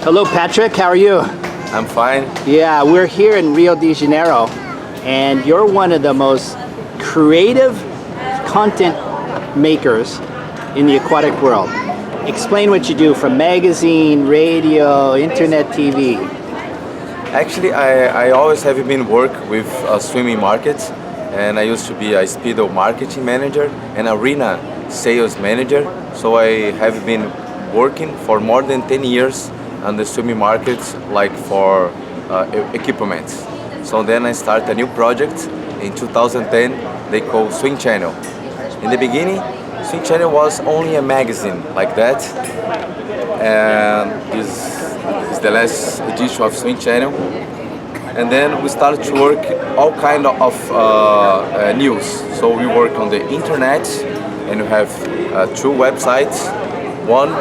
Hello, Patrick. How are you? I'm fine. Yeah, we're here in Rio de Janeiro, and you're one of the most creative content makers in the aquatic world. Explain what you do from magazine, radio, internet, TV. Actually, I always have been work with swimming markets, and I used to be a speedo marketing manager and arena sales manager. So I have been working for more than 10 years on the swimming markets, like for equipment. So then I started a new project in 2010. They call Swim Channel. In the beginning, Swim Channel was only a magazine like that, and this is the last edition of Swim Channel. And then we started to work all kind of news. So we work on the internet, and we have two websites. One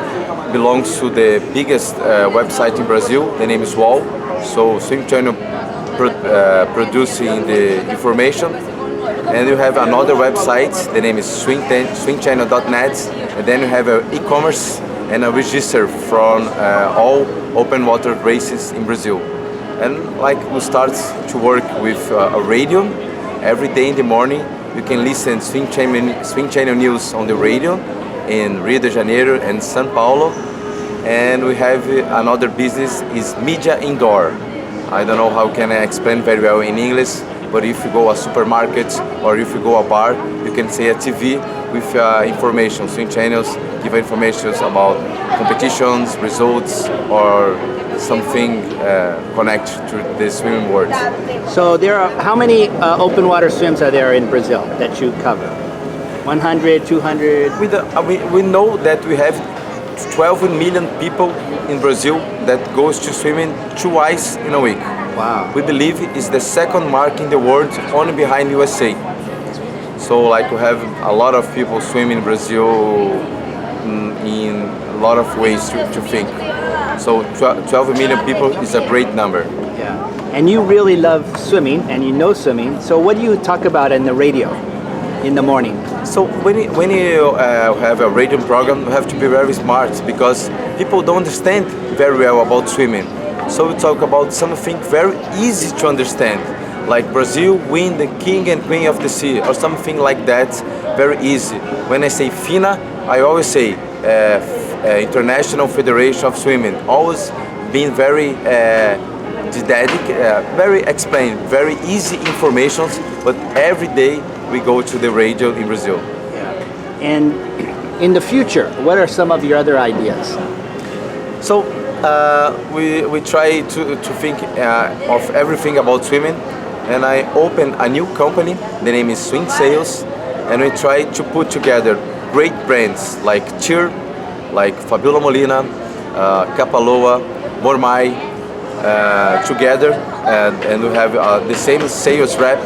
belongs to the biggest website in Brazil. The name is WAL. So Swim Channel producing the information. And you have another website. The name is swimchannel.net. And then you have an e-commerce and a register from all open water races in Brazil. And like we start to work with a radio every day in the morning. You can listen Swim Channel news on the radio in Rio de Janeiro and São Paulo. And we have another business is media indoor. I don't know how can I explain very well in English, but if you go a supermarket or if you go a bar, you can say a TV with information. Swim channels give information about competitions, results, or something connected to the swimming world. So there are, how many open water swims are there in Brazil that you cover? 100, 200? We know that we have 12 million people in Brazil that goes to swimming twice in a week. Wow. We believe it's the second mark in the world, only behind USA. So like we have a lot of people swimming in Brazil in a lot of ways to think. So 12 million people is a great number. Yeah. And you really love swimming and you know swimming. So what do you talk about in the radio in the morning? So when you have a radio program, you have to be very smart because people don't understand very well about swimming. So we talk about something very easy to understand, like Brazil win the king and queen of the sea or something like that, very easy. When I say FINA, I always say International Federation of Swimming, always being very didactic, very explained, very easy information, but every day we go to the radio in Brazil. Yeah. And in the future, what are some of your other ideas? So we try to think of everything about swimming, and I opened a new company. The name is Swim Sales, and we try to put together great brands like Cheer, like Fabiola Molina, Kapaloa, Mormai, together, and we have the same sales rep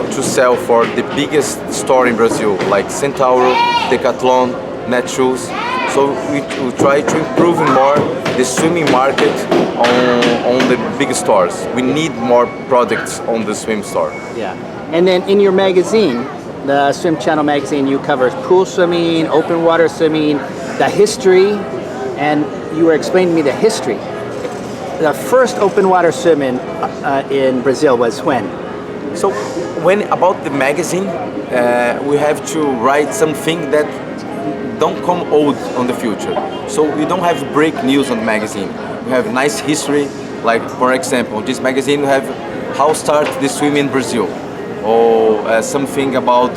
to sell for the biggest store in Brazil, like Centauro, Decathlon, Netshoes. So we try to improve more the swimming market on the big stores. We need more products on the swim store. Yeah. And then in your magazine, the Swim Channel magazine, you cover pool swimming, open water swimming, the history, and you were explaining to me the history. The first open water swim in Brazil was when? So when about the magazine, we have to write something that don't come old on the future. So we don't have break news on the magazine. We have nice history, like for example, this magazine we have how start the swim in Brazil, or something about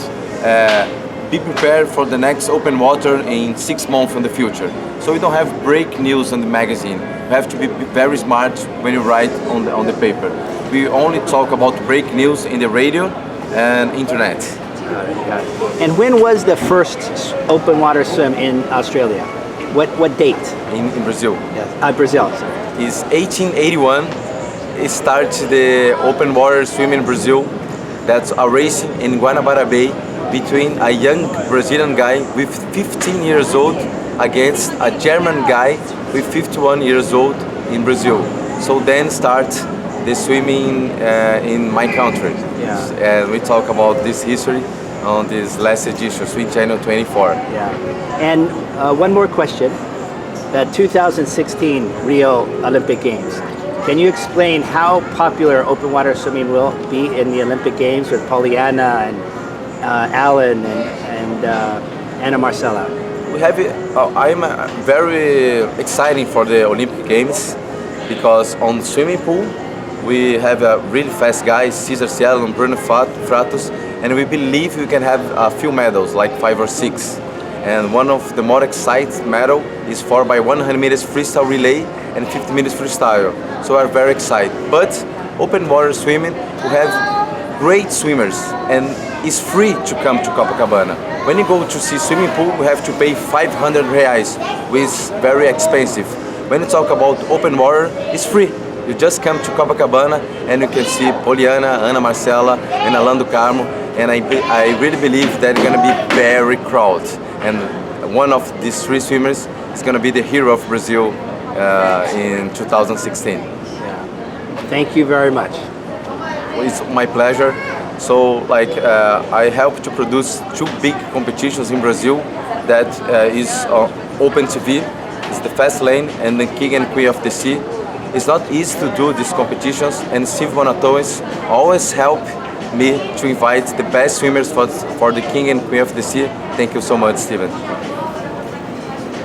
be prepared for the next open water in 6 months in the future. So we don't have break news on the magazine. You have to be very smart when you write on the paper. We only talk about break news in the radio and internet. Got it, got it. And when was the first open water swim in Australia? What date? In Brazil. Yes. Brazil. Sorry. It's 1881. It starts the open water swim in Brazil. That's a race in Guanabara Bay between a young Brazilian guy with 15 years old against a German guy with 51 years old in Brazil. So then start the swimming in my country. Yeah. And we talk about this history on this last edition, Swim Channel 24. Yeah. And one more question. the 2016 Rio Olympic Games. Can you explain how popular open water swimming will be in the Olympic Games with Poliana and Alan and Anna Marcela? We have. I'm very exciting for the Olympic Games because on the swimming pool we have a really fast guys, Cesar Cielo and Bruno Fratos, and we believe we can have a few medals, like 5 or 6. And one of the more exciting medal is 4x100 meters freestyle relay and 50 meters freestyle. So we're very excited. But open water swimming, we have great swimmers and it's free to come to Copacabana. When you go to see swimming pool, we have to pay 500 reais, which is very expensive. When you talk about open water, it's free. You just come to Copacabana and you can see Poliana, Ana Marcela, and Alan do Carmo. And I really believe that it's gonna be very crowded. And one of these 3 swimmers is gonna be the hero of Brazil in 2016. Yeah. Thank you very much. It's my pleasure. So I helped to produce 2 big competitions in Brazil that is Open TV, it's the Fast Lane and the King and Queen of the Sea. It's not easy to do these competitions, and Steve Bonatoes always help me to invite the best swimmers for the King and Queen of the Sea. Thank you so much, Steven.